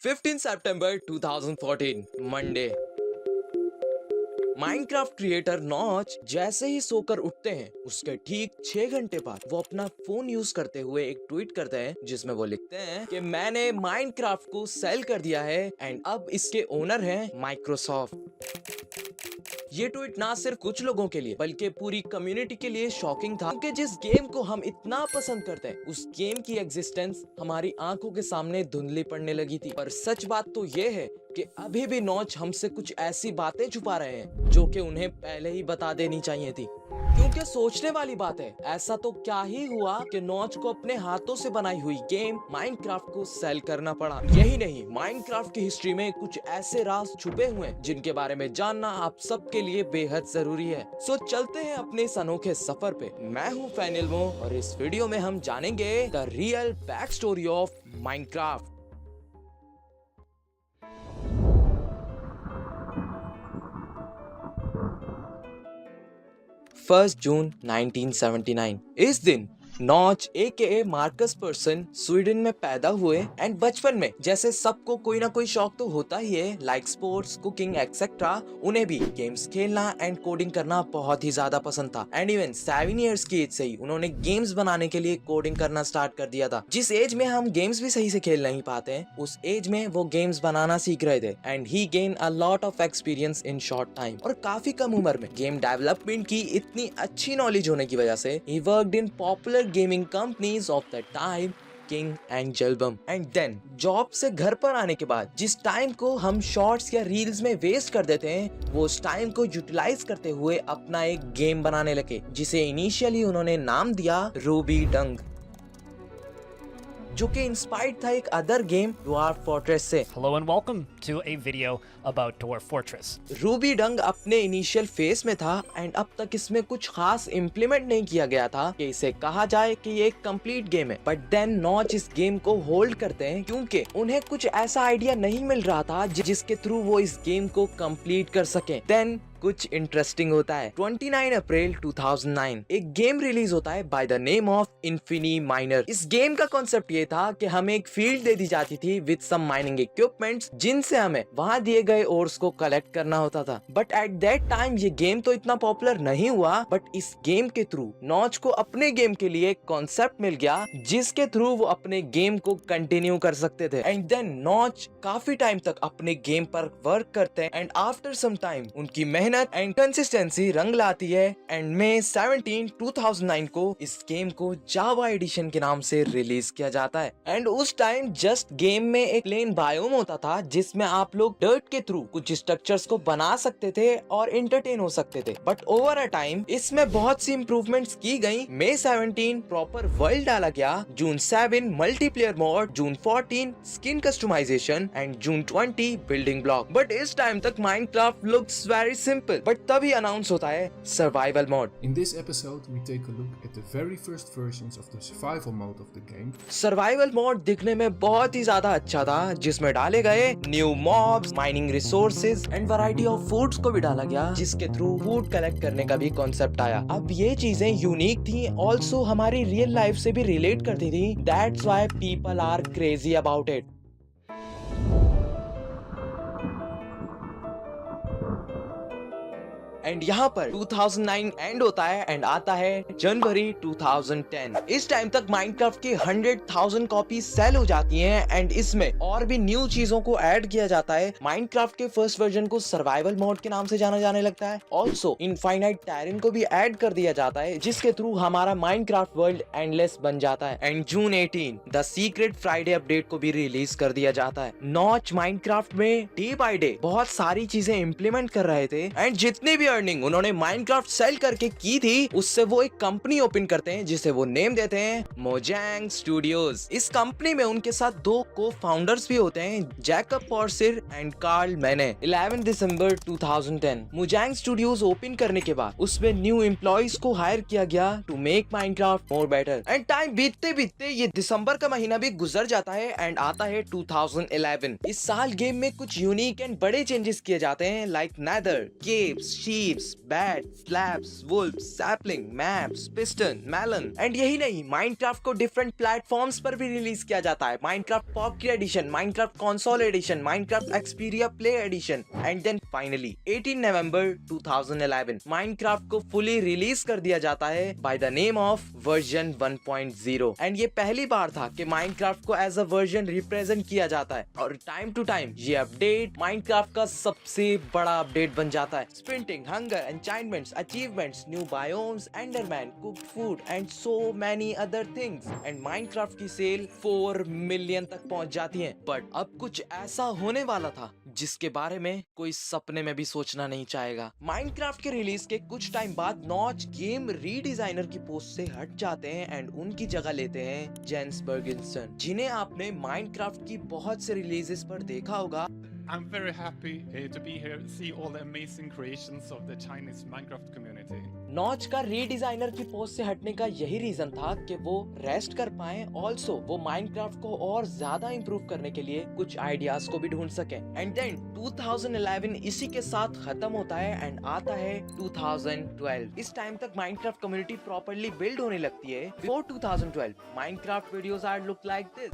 15 सितंबर 2014 Monday. Minecraft creator notch जैसे ही सोकर उठते हैं उसके ठीक 6 घंटे बाद वो अपना फोन यूज करते हुए एक ट्वीट करते हैं जिसमें वो लिखते हैं कि मैंने माइनक्राफ्ट को सेल कर दिया है एंड अब इसके ओनर हैं माइक्रोसॉफ्ट। ये ट्वीट ना सिर्फ कुछ लोगों के लिए बल्कि पूरी कम्युनिटी के लिए शॉकिंग था, क्योंकि जिस गेम को हम इतना पसंद करते हैं उस गेम की एग्जिस्टेंस हमारी आंखों के सामने धुंधली पड़ने लगी थी। पर सच बात तो ये है कि अभी भी नॉच हमसे कुछ ऐसी बातें छुपा रहे हैं जो कि उन्हें पहले ही बता देनी चाहिए थी। क्योंकि सोचने वाली बात है, ऐसा तो क्या ही हुआ कि नॉच को अपने हाथों से बनाई हुई गेम माइनक्राफ्ट को सेल करना पड़ा। यही नहीं, माइनक्राफ्ट की हिस्ट्री में कुछ ऐसे राज छुपे हुए हैं जिनके बारे में जानना आप सबके लिए बेहद जरूरी है। सो चलते हैं अपने इस अनोखे सफर पे। मैं हूँ फैनिलमो और इस वीडियो में हम जानेंगे the real back story of Minecraft. 1 जून 1979। इस दिन notch AKA Marcus person Sweden में पैदा हुए एंड बचपन में जैसे सबको कोई ना कोई शौक तो होता ही है, लाइक स्पोर्ट्स, कुकिंग एक्सेट्रा। उन्हें भी गेम्स खेलना एंड कोडिंग करना बहुत ही ज्यादा पसंद था एंड इवन 7 इयर्स की एज से ही उन्होंने गेम्स बनाने के लिए कोडिंग करना स्टार्ट कर दिया था। जिस एज में हम गेम्स भी सही से खेल नहीं पाते हैं, उस एज में वो गेम्स बनाना सीख रहे थे and he gain a lot of experience in short time. और काफी कम उम्र में गेम डेवलपमेंट की इतनी अच्छी नॉलेज होने की वजह से ही worked in popular gaming companies of the time, King and Jalbum। And then job से घर पर आने के बाद जिस टाइम को हम शॉर्ट्स या रील्स में वेस्ट कर देते हैं, वो उस टाइम को यूटिलाइज करते हुए अपना एक गेम बनाने लगे जिसे इनिशियली उन्होंने नाम दिया रूबी डंग, जो कि इंस्पायर्ड था एक अदर गेम ड्वार्फ फोर्ट्रेस से। Hello and welcome to a video about Dwarf Fortress. Ruby Dung अपने इनिशियल फेस में था एंड अब तक इसमें कुछ खास इम्प्लीमेंट नहीं किया गया था कि इसे कहा जाए कि ये एक कंप्लीट गेम है। बट देन नॉच इस गेम को होल्ड करते हैं क्योंकि उन्हें कुछ ऐसा आइडिया नहीं मिल रहा था जिसके थ्रू वो इस गेम को कंप्लीट कर सके। देन कुछ इंटरेस्टिंग होता है। 29 अप्रैल 2009 एक गेम रिलीज होता है by the name of इन्फिनी minor. इस गेम का कॉन्सेप्ट ये था कि हमें एक फील्ड दे दी जाती थी विद सम माइनिंग इक्विपमेंट्स जिनसे हमें वहां दिए गए ओर्स को कलेक्ट करना होता था। बट एट दैट टाइम ये गेम तो इतना पॉपुलर नहीं हुआ, बट इस गेम के थ्रू नॉच को अपने गेम के लिए एक कॉन्सेप्ट मिल गया जिसके थ्रू वो अपने गेम को कंटिन्यू कर सकते थे। एंड देन नॉच काफी टाइम तक अपने गेम पर वर्क करते हैं एंड आफ्टर सम टाइम उनकी मेहनत एंड कंसिस्टेंसी रंग लाती है एंड मई 17, 2009 को इस गेम को जावा एडिशन के नाम से रिलीज किया जाता है। एंड उस टाइम जस्ट गेम में एक प्लेन बायोम होता था जिसमें आप लोग डर्ट के थ्रू कुछ स्ट्रक्चर्स को बना सकते थे और एंटरटेन हो सकते थे। बट ओवर अ टाइम इसमें बहुत सी इंप्रूवमेंट्स की गई। मई 17 प्रॉपर वर्ल्ड डाला गया, June 7 multiplayer mode, June 14 skin customisation and June 20 building block. But इस टाइम तक Minecraft looks very simple, but तभी अनाउंस होता है survival mode. In this episode, we take a look at the very first versions of the survival mode of the game. Survival mode दिखने में बहुत ही ज्यादा अच्छा था, जिसमें डाले गए new mobs, mining resources and variety of foods को भी डाला गया, जिसके थ्रू फूड कलेक्ट करने का भी कॉन्सेप्ट आया। अब ये चीजें यूनिक थी, ऑल्सो हमारी रियल लाइफ से भी रिलेट करती थी। That's why people are crazy about it. And यहाँ पर 2009 एंड होता है एंड आता है जनवरी 2010। इस टाइम तक माइनक्राफ्ट की 100,000 कॉपी सेल हो जाती हैं एंड इसमें और भी न्यू चीजों को ऐड किया जाता है। माइनक्राफ्ट के फर्स्ट वर्जन को सर्वाइवल मोड के नाम से जाना जाने लगता है। ऑल्सो इनफाइनाइट टेरेन को भी ऐड कर दिया जाता है, जिसके थ्रू हमारा माइनक्राफ्ट वर्ल्ड एंडलेस बन जाता है। And June 18 the secret Friday update को भी रिलीज कर दिया जाता है। नॉच माइनक्राफ्ट में डे बाय डे बहुत सारी चीजें इम्प्लीमेंट कर रहे थे एंड जितनी भी अर्निंग उन्होंने माइनक्राफ्ट सेल करके की थी उससे वो एक कंपनी ओपन करते हैं जिसे वो नेम देते हैं मोजैंग स्टूडियोज। इस कंपनी में उनके साथ 2 को फाउंडर्स भी होते हैं, जैकब पॉर्सिर एंड कार्ल मैने। 11 दिसंबर 2010 मोजैंग स्टूडियोज ओपन करने के बाद उसमें न्यू एम्प्लॉइज को हायर किया गया to make Minecraft more better. And time बीतते बीतते ये दिसंबर का महीना भी गुजर जाता है एंड आता है 2011। इस साल गेम में कुछ यूनिक एंड बड़े चेंजेस किए जाते हैं, like Nether, caves, sheep leaves, bats, slabs, wolfs, sapling, maps, piston, melon and यही नहीं, माइनक्राफ्ट को डिफरेंट प्लेटफॉर्म्स पर भी रिलीज किया जाता है। Minecraft Pocket Edition, Minecraft Console Edition, Minecraft Xperia Play Edition and then finally 18 November 2011 Minecraft को fully release कर दिया जाता है by the name of version 1.0 and ये पहली बार था कि माइनक्राफ्ट को एज अ वर्जन रिप्रेजेंट किया जाता है और टाइम टू टाइम ये अपडेट माइनक्राफ्ट का सबसे बड़ा अपडेट बन जाता है। Sprinting, hunger, enchantments, achievements, new biomes, Enderman, cooked food and so many other things and Minecraft की सेल 4 मिलियन तक पहुंच जाती है। बट अब कुछ ऐसा होने वाला था जिसके बारे में कोई सपने में भी सोचना नहीं चाहेगा। माइनक्राफ्ट के रिलीज के कुछ टाइम बाद नॉच गेम रीडिजाइनर की पोस्ट से हट जाते हैं एंड उनकी जगह लेते हैं जेन्स बर्गिंसन, जिन्हें आपने माइनक्राफ्ट की बहुत से रिलीजेस पर देखा होगा। I'm very happy to be here to see all the amazing creations of the Chinese Minecraft community. Notch का रीडिजाइनर की पोस्ट से हटने का यही रीजन था कि वो रेस्ट कर पाए, ऑल्सो वो माइनक्राफ्ट को और ज्यादा इंप्रूव करने के लिए कुछ आइडियाज को भी ढूंढ सके। एंड देन 2011 इसी के साथ खत्म होता है एंड आता है 2012। इस टाइम तक माइनक्राफ्ट कम्युनिटी प्रॉपर्ली बिल्ड होने लगती है। Before 2012 Minecraft videos are look like this,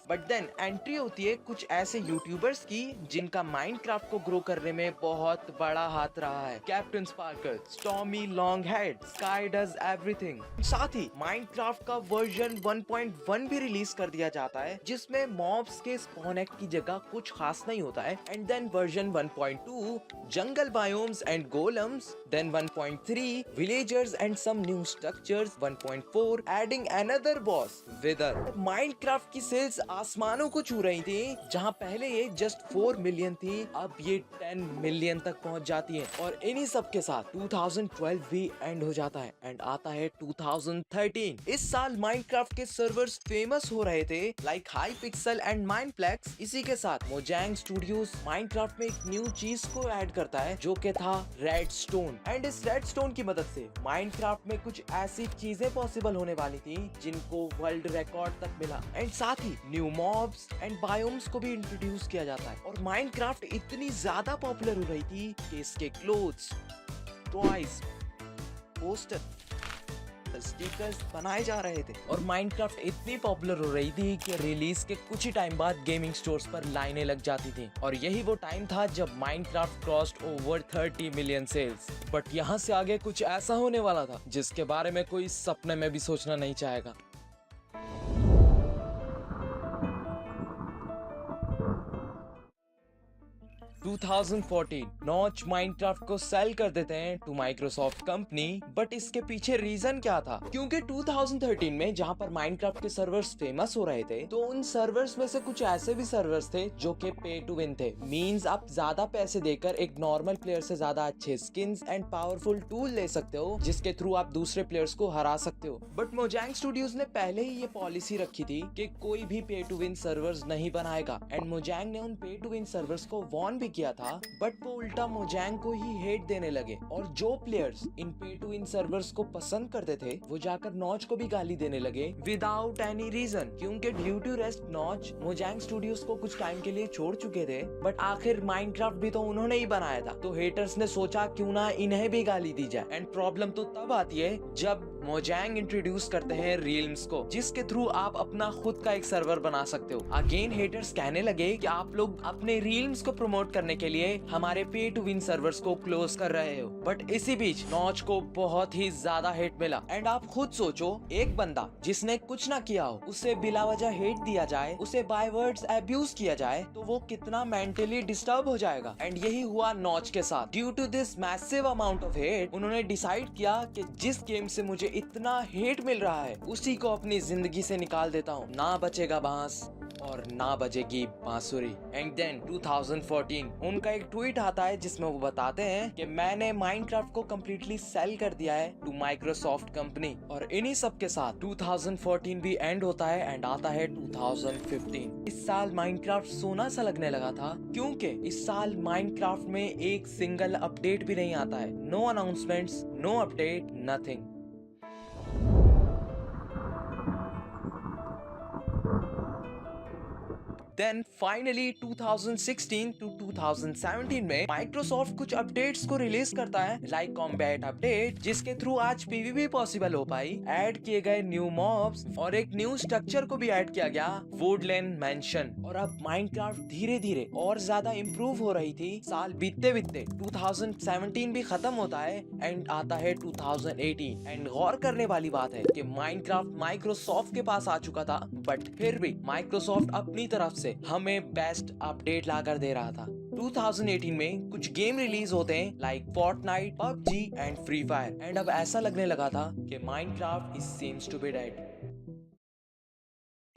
but then entry होती है कुछ ऐसे यूट्यूबर्स की जिनका माइनक्राफ्ट को ग्रो करने में बहुत बड़ा हाथ रहा है। Captain Sparklez, Stormy Longhead, Sky Does Everything. साथ ही माइनक्राफ्ट का वर्जन 1.1 भी रिलीज कर दिया जाता है जिसमें मॉब्स के स्पॉन एक्ट की जगह कुछ खास नहीं होता है। And then version 1.2 jungle biomes and golems, then 1.3 villagers and some new structures, 1.4 adding another boss Wither. Minecraft की सेल्स आसमानों को छू रही थी। जहां पहले ये जस्ट 4 मिलियन थी, अब ये 10 मिलियन तक पहुंच जाती है। और इन्हीं सब के साथ 2012 भी एंड हो जाता है एंड आता है 2013। इस साल माइनक्राफ्ट के सर्वर्स फेमस हो रहे थे लाइक हाइपिक्सल एंड माइनप्लेक्स। इसी के साथ मोजैंग स्टूडियोज माइनक्राफ्ट में एक न्यू चीज को ऐड करता है जो कि था रेडस्टोन। एंड इस रेडस्टोन की मदद से माइनक्राफ्ट में कुछ ऐसी चीजें पॉसिबल होने वाली थी जिनको वर्ल्ड रिकॉर्ड तक मिला। एंड साथ ही न्यू मॉब्स एंड बायोम्स को भी इंट्रोड्यूस किया जाता है। और माइनक्राफ्ट इतनी ज्यादा पॉपुलर हो रही थी कि इसके क्लोथ्स, टॉयज, पोस्टर, स्टिकर्स बनाए जा रहे थे। और माइनक्राफ्ट इतनी पॉपुलर हो रही थी कि रिलीज के कुछ ही टाइम बाद गेमिंग स्टोर्स पर लाइनें लग जाती थी। और यही वो टाइम था जब Minecraft crossed over 30 million sales. But यहाँ से आगे कुछ ऐसा होने वाला था जिसके बारे में कोई सपने में भी सोचना नहीं चाहेगा। 2014 नॉच माइनक्राफ्ट को सेल कर देते हैं टू माइक्रोसॉफ्ट कंपनी। बट इसके पीछे रीजन क्या था? क्योंकि 2013 में जहां पर माइनक्राफ्ट के सर्वर्स फेमस हो रहे थे तो उन सर्वर्स में से कुछ ऐसे भी सर्वर्स थे जो कि पे टू विन थे। मींस आप ज्यादा पैसे देकर एक नॉर्मल प्लेयर से ज्यादा अच्छे स्किन्स एंड पावरफुल टूल ले सकते हो जिसके थ्रू आप दूसरे प्लेयर्स को हरा सकते हो। बट मोजैंग स्टूडियोज ने पहले ही ये पॉलिसी रखी थी कि कोई भी पे टू विन सर्वर्स नहीं बनाएगा। एंड मोजैंग ने उन पे टू विन सर्वर्स को वॉर्न भी किया था, बट वो उल्टा मोजैंग को ही हेट देने लगे। और जो प्लेयर्स इन पे टू विन सर्वर्स को पसंद करते थे वो जाकर नॉच को भी गाली देने लगे विदाउट एनी रीजन। क्योंकि due to rest Notch Mojang Studios को कुछ टाइम के लिए छोड़ चुके थे, बट आखिर माइनक्राफ्ट भी तो उन्होंने ही बनाया था, तो हेटर्स ने सोचा क्यों ना इन्हें भी गाली दी जाए। एंड प्रॉब्लम तो तब आती है जब मोजैंग इंट्रोड्यूस करते हैं रील्म्स को, जिसके थ्रू आप अपना खुद का एक सर्वर बना सकते हो। अगेन हेटर्स कहने लगे कि आप लोग अपने रील्म्स को प्रमोट करने के लिए हमारे पे टू विन सर्वर्स को क्लोज कर रहे हो। बट इसी बीच नॉच को बहुत ही ज्यादा हेट मिला। एंड आप खुद सोचो, एक बंदा जिसने कुछ ना किया हो उसे बिला वजह हेट दिया जाए, उसे बाय वर्ड्स अब्यूज किया जाए, तो वो कितना मेंटली डिस्टर्ब हो जाएगा। एंड यही हुआ नॉच के साथ। Due to this massive amount of hate उन्होंने डिसाइड किया कि जिस गेम से मुझे इतना हेट मिल रहा है उसी को अपनी जिंदगी से निकाल देता हूँ। ना बचेगा बांस और ना बजेगी बांसुरी। एंड देन 2014 उनका एक ट्वीट आता है जिसमें वो बताते हैं कि मैंने माइनक्राफ्ट को कम्प्लीटली सेल कर दिया है टू माइक्रोसॉफ्ट कंपनी। और इन्हीं सब के साथ 2014 भी एंड होता है एंड आता है 2015। इस साल माइनक्राफ्ट सोना सा लगने लगा था क्योंकि इस साल माइनक्राफ्ट में एक सिंगल अपडेट भी नहीं आता है। No announcements, no update, nothing. Then finally 2016 to 2017 में माइक्रोसॉफ्ट कुछ अपडेट्स को रिलीज करता है, लाइक कॉम्बैट अपडेट, जिसके थ्रू आज पीवीपी पॉसिबल हो पाई, ऐड किए गए न्यू मॉब्स और एक न्यू स्ट्रक्चर को भी ऐड किया गया, वुडलैंड मेंशन। और अब माइनक्राफ्ट धीरे धीरे और ज्यादा इम्प्रूव हो रही थी। साल बीतते बीतते 2017 भी खत्म होता है एंड आता है 2018। एंड गौर करने वाली बात है कि माइनक्राफ्ट माइक्रोसॉफ्ट के पास आ चुका था, बट फिर भी माइक्रोसॉफ्ट अपनी तरफ से हमें बेस्ट अपडेट लाकर दे रहा था। 2018 में कुछ गेम रिलीज होते हैं like Fortnite, PUBG and Free Fire, and अब ऐसा लगने लगा था कि Minecraft is seems to be dead.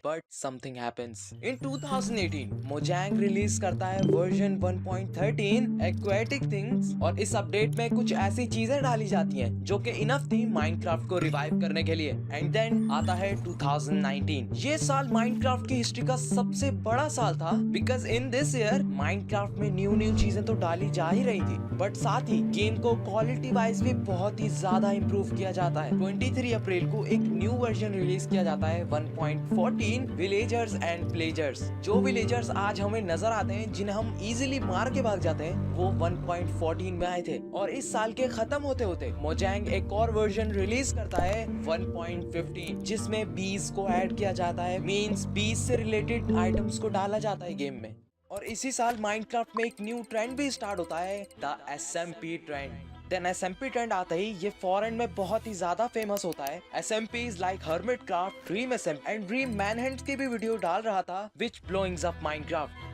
But something happens. In 2018, Mojang release करता है वर्जन 1.13 Aquatic Things, और इस अपडेट में कुछ ऐसी चीजें डाली जाती हैं जो कि इनफ थी माइनक्राफ्ट को रिवाइव करने के लिए। एंड देन आता है 2019। ये साल माइनक्राफ्ट की हिस्ट्री का सबसे बड़ा साल था, because in this year Minecraft में न्यू चीजें तो डाली जा ही रही थी, बट साथ ही गेम को क्वालिटी वाइज भी बहुत ही ज्यादा इम्प्रूव किया जाता है। 23 अप्रैल को एक न्यू वर्जन रिलीज किया जाता है 1.14 विलेजर्स एंड प्लेजर्स। जो विलेजर्स आज हमें नजर आते हैं, जिन्हें हम इजीली मार के भाग जाते हैं, वो 1.14 में आए थे। और इस साल के खत्म होते होते मोजैंग एक और वर्जन रिलीज करता है 1.15, जिसमें बीज को ऐड किया जाता है, मींस बीज से रिलेटेड आइटम्स को डाला जाता है गेम में। और इसी साल माइनक्राफ्ट में एक न्यू ट्रेंड भी स्टार्ट होता है, the SMP trend. Then SMP trend आता ही ये फॉरेन में बहुत ही ज्यादा फेमस होता है। SMPs like Hermitcraft, Dream SMP and Dream Manhunt की भी वीडियो डाल रहा था, which blowings up Minecraft।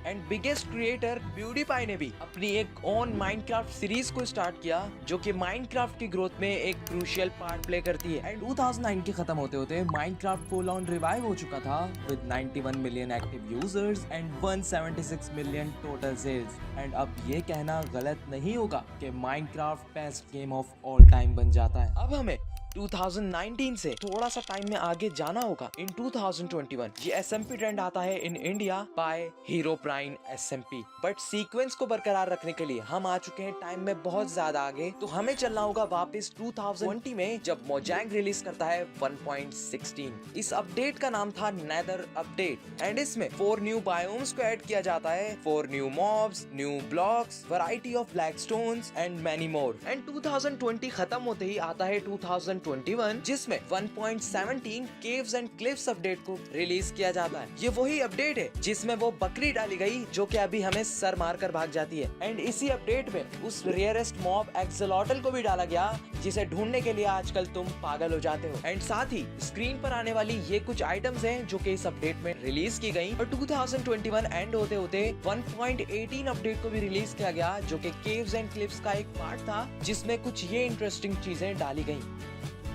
And biggest creator PewDiePie ने भी अपनी एक ओन माइनक्राफ्ट सीरीज को स्टार्ट किया, जो कि माइनक्राफ्ट की ग्रोथ में एक क्रूशियल पार्ट प्ले करती है। एंड 2009 के खत्म होते होते माइनक्राफ्ट फुल ऑन रिवाइव हो चुका था with 91 million active users and 176 million total sales. And अब ये कहना गलत नहीं होगा कि Minecraft best game of all time बन जाता है। अब हमें 2019 से थोड़ा सा टाइम में आगे जाना होगा। इन 2021 ये SMP ट्रेंड आता है in India by Herobrine SMP, but sequence को बरकरार रखने के लिए हम आ चुके हैं टाइम में बहुत ज्यादा आगे, तो हमें चलना होगा वापस 2020 में, जब मोजैंग रिलीज करता है 1.16। इस अपडेट का नाम था नेदर अपडेट एंड इसमें 4 न्यू बायोम्स को ऐड किया जाता है, 4 new mobs, new blocks, variety of black stones and many more. And 2020 खत्म होते ही आता है 2021, जिसमें 1.17 केव्स एंड क्लिफ्स अपडेट को रिलीज किया जाता है। ये वही अपडेट है जिसमें वो बकरी डाली गई जो कि अभी हमें सर मार कर भाग जाती है। एंड इसी अपडेट में उस रेयरेस्ट मॉब एक्सलॉटल को भी डाला गया, जिसे ढूंढने के लिए आजकल तुम पागल हो जाते हो। एंड साथ ही स्क्रीन पर आने वाली ये कुछ आइटम्स हैं जो कि इस अपडेट में रिलीज की गई। और 2021 एंड होते होते 1.18 अपडेट को भी रिलीज किया गया, जो कि केव्स एंड क्लिफ्स का एक पार्ट था, जिसमें कुछ ये इंटरेस्टिंग चीजें डाली गई।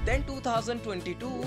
Then 2022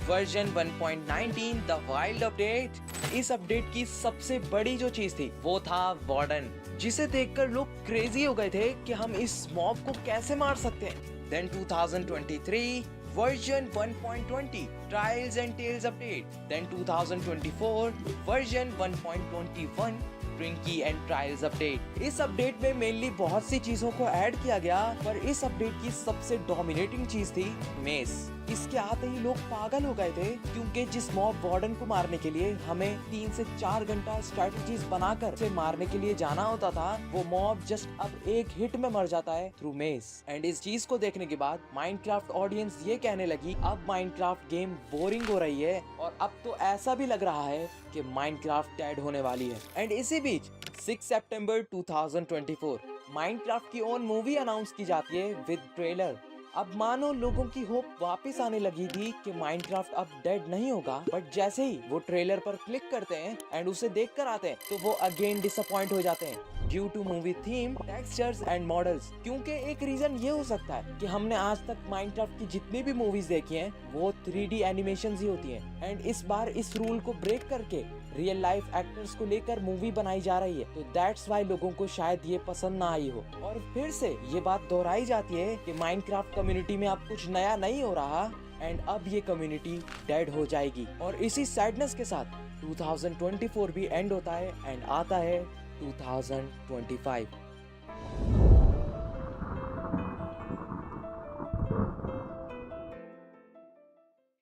version 1.19 the wild update. इस अपडेट की सबसे बड़ी जो चीज थी वो था वार्डन, जिसे देखकर लोग क्रेजी हो गए थे कि हम इस मॉब को कैसे मार सकते हैं। Then 2023 version 1.20 trials and tales update. Then 2024 version 1.21 tricky and trials update. इस अपडेट में मेनली बहुत सी चीजों को ऐड किया गया, पर इस अपडेट की सबसे डोमिनेटिंग चीज थी मेस। इसके आते ही लोग पागल हो गए थे, क्योंकि जिस मॉब वार्डन को मारने के लिए हमें 3 से 4 घंटा स्ट्रेटजीज बनाकर उसे मारने के लिए जाना होता था, वो मॉब जस्ट अब एक हिट में मर जाता है थ्रू मेस। एंड इस चीज को देखने के बाद माइनक्राफ्ट ऑडियंस ये कहने लगी अब माइनक्राफ्ट गेम बोरिंग हो रही है, और अब तो ऐसा भी लग रहा है कि माइनक्राफ्ट डेड होने वाली है। एंड इसी बीच 6 सितंबर 2024 माइनक्राफ्ट की ओन मूवी अनाउंस की जाती है विद ट्रेलर। अब मानो लोगों की होप वापस आने लगी थी कि माइनक्राफ्ट अब डेड नहीं होगा, बट जैसे ही वो ट्रेलर पर क्लिक करते हैं एंड उसे देखकर आते हैं, तो वो अगेन डिसअपॉइंट हो जाते हैं due to movie theme, textures and models. क्योंकि एक रीजन ये हो सकता है कि हमने आज तक माइनक्राफ्ट की जितनी भी मूवीज देखी हैं वो 3D एनिमेशंस ही होती हैं, एंड इस बार इस रूल को ब्रेक करके रियल लाइफ एक्टर्स को लेकर मूवी बनाई जा रही है, तो दैट्स वाई लोगों को शायद ये पसंद ना आई हो। और फिर से ये बात दोहराई जाती है कि माइनक्राफ्ट कम्युनिटी में अब कुछ नया नहीं हो रहा, एंड अब ये कम्युनिटी डेड हो जाएगी। और इसी सैडनेस के साथ 2024 भी एंड होता है एंड आता है 2025।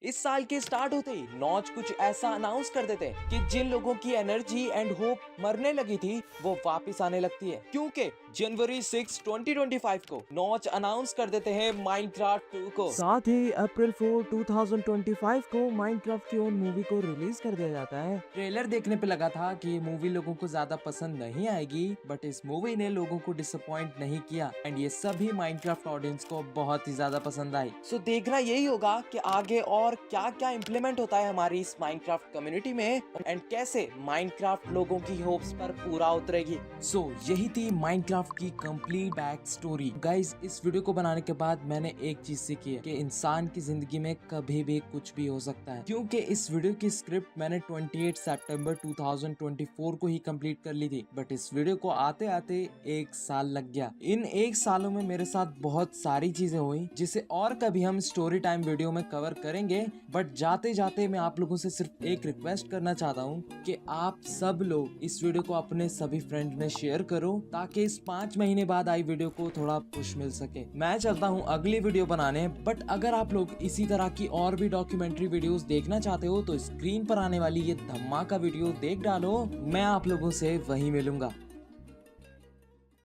इस साल के स्टार्ट होते ही नॉच कुछ ऐसा अनाउंस कर देते हैं कि जिन लोगों की एनर्जी एंड होप मरने लगी थी वो वापस आने लगती है, क्योंकि जनवरी 6, 2025 को नॉच अनाउंस कर देते हैं माइनक्राफ्ट 2 को। साथ ही अप्रैल 4, 2025 को माइनक्राफ्ट की ओन मूवी को रिलीज कर दिया जाता है। ट्रेलर देखने पे लगा था कि ये मूवी लोगों को ज्यादा पसंद नहीं आएगी, बट इस मूवी ने लोगों को डिसअपॉइंट नहीं किया एंड ये सभी माइनक्राफ्ट ऑडियंस को बहुत ही ज्यादा पसंद आई। सो देखना यही होगा कि आगे और क्या क्या इम्प्लीमेंट होता है हमारी इस माइनक्राफ्ट कम्युनिटी में एंड कैसे माइनक्राफ्ट लोगों की होप्स पर पूरा उतरेगी। सो यही थी माइनक्राफ्ट की कंप्लीट बैक स्टोरी। गाइज, इस वीडियो को बनाने के बाद मैंने एक चीज सीखी है कि इंसान की जिंदगी में कभी भी कुछ भी हो सकता है, क्योंकि इस वीडियो की स्क्रिप्ट मैंने 28 सितंबर 2024 को ही कंप्लीट कर ली थी, बट इस वीडियो को आते आते 1 साल लग गया। इन 1 सालों में मेरे साथ बहुत सारी चीजें हुई जिसे और कभी हम स्टोरी टाइम वीडियो में कवर करेंगे, बट जाते जाते मैं आप लोगों से सिर्फ एक रिक्वेस्ट करना चाहता हूँ कि आप सब लोग इस वीडियो को अपने सभी फ्रेंड में शेयर करो ताकि इस 5 महीने बाद आई वीडियो को थोड़ा पुश मिल सके। मैं चलता हूँ अगली वीडियो बनाने, बट अगर आप लोग इसी तरह की और भी डॉक्यूमेंट्री वीडियोस देखना चाहते हो तो स्क्रीन पर आने वाली ये धमाका वीडियो देख डालो। मैं आप लोगों से वहीं मिलूंगा।